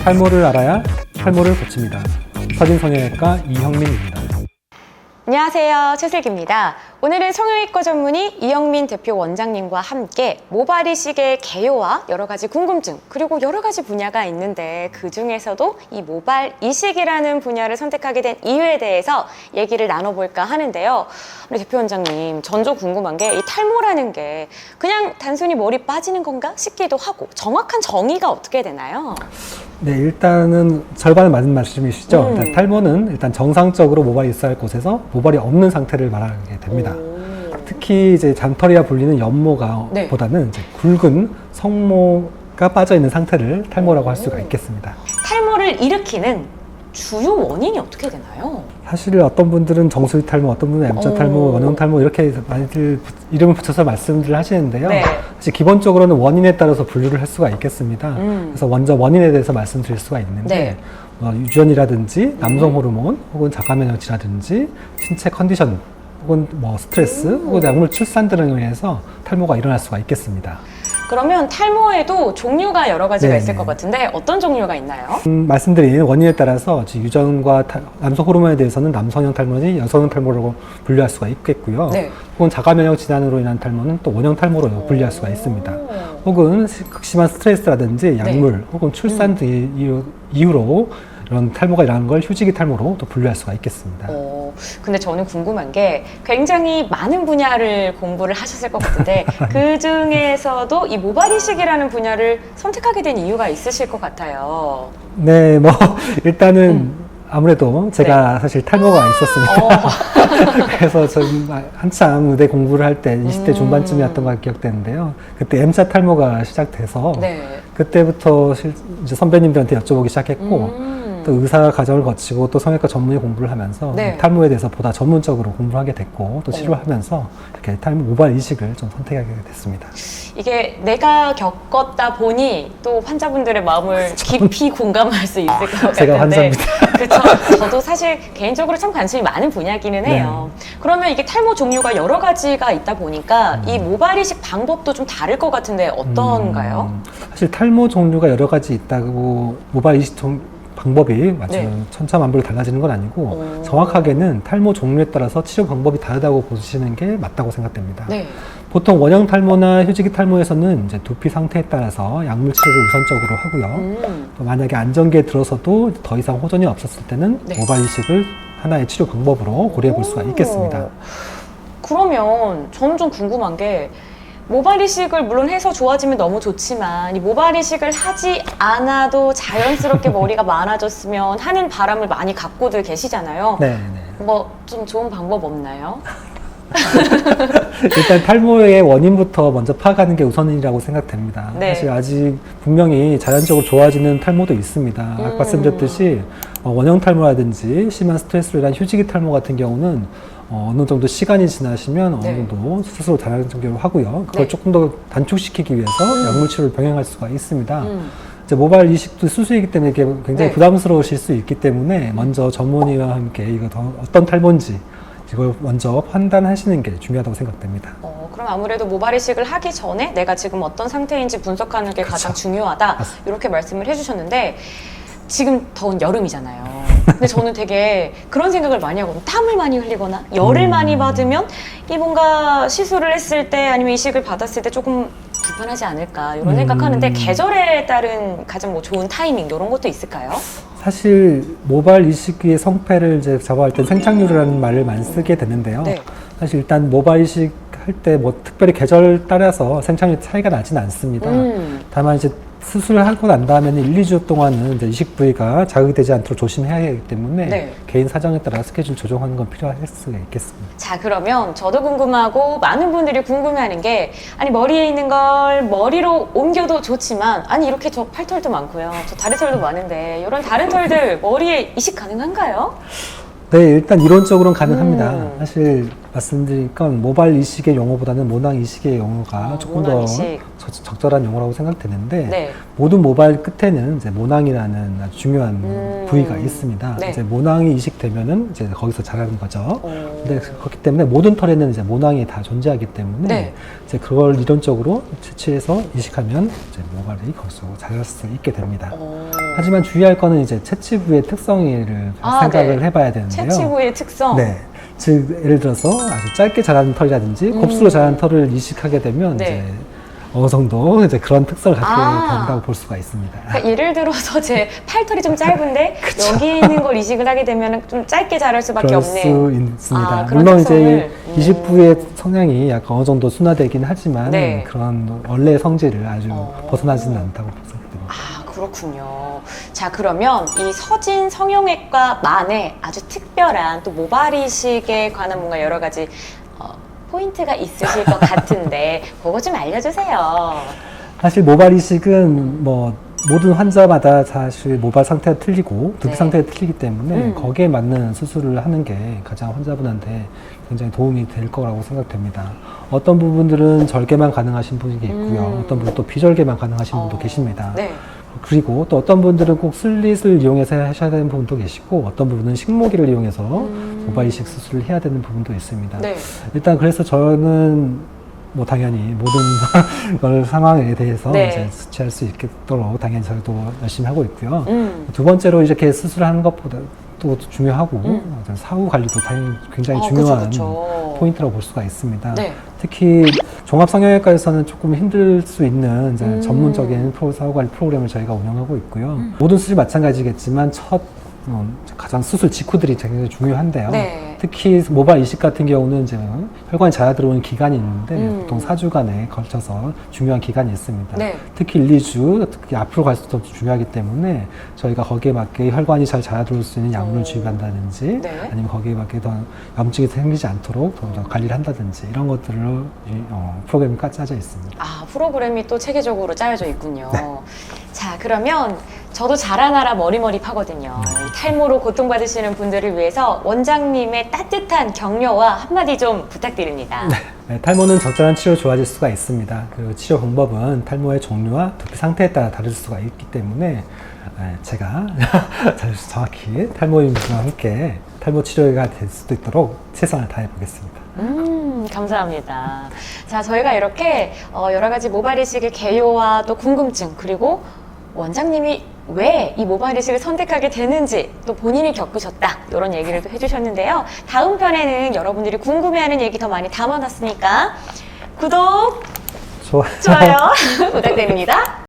탈모를 알아야 탈모를 고칩니다. 서진성형외과 이형민입니다. 안녕하세요, 최슬기입니다. 오늘은 성형외과 전문의 이형민 대표 원장님과 함께 모발 이식의 개요와 여러 가지 궁금증, 그리고 여러 가지 분야가 있는데 그 중에서도 이 모발 이식이라는 분야를 선택하게 된 이유에 대해서 얘기를 나눠볼까 하는데요. 우리 대표 원장님, 전조 궁금한 게 이 탈모라는 게 그냥 단순히 머리 빠지는 건가 싶기도 하고 정확한 정의가 어떻게 되나요? 네, 일단은 절반은 맞는 말씀이시죠. 일단 탈모는 일단 정상적으로 모발이 있어야 할 곳에서 모발이 없는 상태를 말하게 됩니다. 특히 이제 잔털이라 불리는 연모가 네. 보다는 이제 굵은 성모가 빠져 있는 상태를 탈모라고 할 수가 있겠습니다. 탈모를 일으키는 주요 원인이 어떻게 되나요? 사실 어떤 분들은 정수리 탈모, 어떤 분은 M자 탈모, 원형 탈모 이렇게 많이들 이름을 붙여서 말씀들을 하시는데요. 네. 사실 기본적으로는 원인에 따라서 분류를 할 수가 있겠습니다. 그래서 먼저 원인에 대해서 말씀드릴 수가 있는데 유전이라든지 남성 호르몬 혹은 자가 면역체라든지 신체 컨디션 혹은 뭐 스트레스 혹은 약물 출산 등에 의해서 탈모가 일어날 수가 있겠습니다. 그러면 탈모에도 종류가 여러 가지가 네네. 있을 것 같은데 어떤 종류가 있나요? 말씀드린 원인에 따라서 유전과 남성 호르몬에 대해서는 남성형 탈모니 여성형 탈모라고 분류할 수가 있겠고요. 네. 혹은 자가 면역 질환으로 인한 탈모는 또 원형 탈모로 분류할 수가 있습니다. 혹은 극심한 스트레스라든지 약물 혹은 출산 등 이유로 이런 탈모가 일어나는 걸 휴지기 탈모로 또 분류할 수가 있겠습니다. 근데 저는 궁금한 게 굉장히 많은 분야를 공부를 하셨을 것 같은데 그 중에서도 이 모발 이식이라는 분야를 선택하게 된 이유가 있으실 것 같아요. 네, 뭐 일단은 아무래도 제가 사실 탈모가 있었습니다. 그래서 저는 한참 의대 공부를 할 때 20대 중반쯤이었던 걸 기억되는데요. 그때 M자 탈모가 시작돼서 그때부터 이제 선배님들한테 여쭤보기 시작했고 또 의사 과정을 거치고 또 성형외과 전문의 공부를 하면서 탈모에 대해서 보다 전문적으로 공부를 하게 됐고 또 치료하면서 이렇게 탈모 모발 이식을 좀 선택하게 됐습니다. 이게 내가 겪었다 보니 또 환자분들의 마음을 깊이 공감할 수 있을 것 같은데 제가 환자입니다. 그렇죠. 저도 사실 개인적으로 참 관심이 많은 분야기는 해요. 그러면 이게 탈모 종류가 여러 가지가 있다 보니까 이 모발 이식 방법도 좀 다를 것 같은데 어떤가요? 사실 탈모 종류가 여러 가지 있다고 모발 이식 방법이 천차만별로 달라지는 건 아니고 정확하게는 탈모 종류에 따라서 치료 방법이 다르다고 보시는 게 맞다고 생각됩니다. 보통 원형 탈모나 휴지기 탈모에서는 이제 두피 상태에 따라서 약물 치료를 우선적으로 하고요. 또 만약에 안정기에 들어서도 더 이상 호전이 없었을 때는 모발 이식을 하나의 치료 방법으로 고려해 볼 수가 있겠습니다. 그러면 저는 좀 궁금한 게 모발 이식을 물론 해서 좋아지면 너무 좋지만 이 모발 이식을 하지 않아도 자연스럽게 머리가 많아졌으면 하는 바람을 많이 갖고들 계시잖아요. 뭐 좀 좋은 방법 없나요? 일단 탈모의 원인부터 먼저 파악하는 게 우선이라고 생각됩니다. 사실 아직 분명히 자연적으로 좋아지는 탈모도 있습니다. 아까 말씀드렸듯이 원형 탈모라든지 심한 스트레스로 인한 휴지기 탈모 같은 경우는 어느 정도 시간이 지나시면 어느 정도 스스로 자연적으로 하고요. 그걸 조금 더 단축시키기 위해서 약물 치료를 병행할 수가 있습니다. 이제 모발 이식도 수술이기 때문에 이게 굉장히 부담스러우실 수 있기 때문에 먼저 전문의와 함께 이거 어떤 탈모인지 이걸 먼저 판단하시는 게 중요하다고 생각됩니다. 그럼 아무래도 모발 이식을 하기 전에 내가 지금 어떤 상태인지 분석하는 게 가장 중요하다. 이렇게 말씀을 해주셨는데 지금 더운 여름이잖아요. 근데 저는 되게 그런 생각을 많이 하거든요. 땀을 많이 흘리거나 열을 많이 받으면 이 뭔가 시술을 했을 때 아니면 이식을 받았을 때 조금 불편하지 않을까 이런 생각하는데 계절에 따른 가장 뭐 좋은 타이밍 이런 것도 있을까요? 사실 모발 이식의 성패를 이제 잡아할 때 생착률이라는 말을 많이 쓰게 되는데요. 사실 일단 모발 이식 할 때 뭐 특별히 계절 따라서 생착률 차이가 나진 않습니다. 다만 이제 수술을 하고 난 다음에는 1, 2주 동안은 이제 이식 부위가 자극이 되지 않도록 조심해야 하기 때문에 개인 사정에 따라 스케줄 조정하는 건 필요할 수가 있겠습니다. 자, 그러면 저도 궁금하고 많은 분들이 궁금해하는 게 아니 머리에 있는 걸 머리로 옮겨도 좋지만 아니 이렇게 저 팔털도 많고요. 저 다리털도 많은데 이런 다른 털들 머리에 이식 가능한가요? 네, 일단 이론적으로는 가능합니다. 사실 말씀드릴 건 모발 이식의 용어보다는 모낭 이식의 용어가 조금 모낭 더 이식. 적절한 용어라고 생각되는데 네. 모든 모발 끝에는 이제 모낭이라는 아주 중요한 부위가 있습니다. 네. 이제 모낭이 이식되면은 이제 거기서 자라는 거죠. 오. 근데 그렇기 때문에 모든 털에는 이제 모낭이 다 존재하기 때문에 네. 이제 그걸 이론적으로 채취해서 이식하면 이제 모발이 거기서 자랄 수 있게 됩니다. 오. 하지만 주의할 거는 이제 채취부의 특성을 생각을 네. 해봐야 되는데요. 채취부의 특성. 네. 즉 예를 들어서 아주 짧게 자라는 털이라든지 곱슬로 자라는 털을 이식하게 되면 네. 이제 어느 정도 이제 그런 특성을 갖게 아. 된다고 볼 수가 있습니다. 그러니까 예를 들어서 제 팔털이 좀 짧은데 그쵸. 여기 있는 걸 이식을 하게 되면 좀 짧게 자랄 수밖에 그럴 없네요. 수 있습니다. 아, 그런 물론 특성을. 이제 이식부의 성향이 약간 어느 정도 순화되긴 하지만 네. 그런 원래의 성질을 아주 어. 벗어나지는 않다고 생각됩니다. 아, 그렇군요. 자, 그러면 이 서진 성형외과만의 아주 특별한 또 모발 이식에 관한 뭔가 여러 가지 포인트가 있으실 것 같은데 그거 좀 알려주세요. 사실 모발 이식은 뭐 모든 환자마다 사실 모발 상태가 틀리고 두피 네. 상태가 틀리기 때문에 거기에 맞는 수술을 하는 게 가장 환자분한테 굉장히 도움이 될 거라고 생각됩니다. 어떤 부분들은 절개만 가능하신 분이 있고요. 어떤 분은 또 비절개만 가능하신 분도 계십니다. 네. 그리고 또 어떤 분들은 꼭 슬릿을 이용해서 하셔야 되는 부분도 계시고 어떤 부분은 식모기를 이용해서 모발 이식 수술을 해야 되는 부분도 있습니다. 네. 일단 그래서 저는 뭐 당연히 모든 걸 상황에 대해서 네. 이제 수치할 수 있도록 당연히 저도 열심히 하고 있고요. 음. 두 번째로 이렇게 수술하는 것보다 또 중요하고 사후 관리도 당연히 굉장히 중요한 그쵸. 포인트라고 볼 수가 있습니다. 네. 특히 종합성형외과에서는 조금 힘들 수 있는 이제 전문적인 사후 관리 프로그램을 저희가 운영하고 있고요. 모든 수술이 마찬가지겠지만 가장 수술 직후들이 굉장히 중요한데요. 네. 특히 모발 이식 같은 경우는 이제 혈관이 자라 들어오는 기간이 있는데 보통 4주간에 걸쳐서 중요한 기간이 있습니다. 네. 특히 1, 2주, 특히 앞으로 갈수록 중요하기 때문에 저희가 거기에 맞게 혈관이 잘 자라 들어올 수 있는 약물을 주입한다든지 네. 아니면 거기에 맞게 더 염증이 생기지 않도록 더 관리를 한다든지 이런 것들을 프로그램이 짜져 있습니다. 아, 프로그램이 또 체계적으로 짜여져 있군요. 네. 자, 그러면 저도 자라나라 머리머리 파거든요. 이 탈모로 고통받으시는 분들을 위해서 원장님의 따뜻한 격려와 한마디 좀 부탁드립니다. 네, 탈모는 적절한 치료로 좋아질 수가 있습니다. 그리고 치료 방법은 탈모의 종류와 두피 상태에 따라 다를 수가 있기 때문에 제가 정확히 탈모인분과 함께 탈모 치료가 될 수도 있도록 최선을 다해 보겠습니다. 감사합니다. 자, 저희가 이렇게 여러 가지 모발 이식의 개요와 또 궁금증, 그리고 원장님이 왜 이 모발 이식을 선택하게 되는지 또 본인이 겪으셨다 이런 얘기를 또 해주셨는데요. 다음 편에는 여러분들이 궁금해하는 얘기 더 많이 담아놨으니까 구독, 좋아요 부탁드립니다.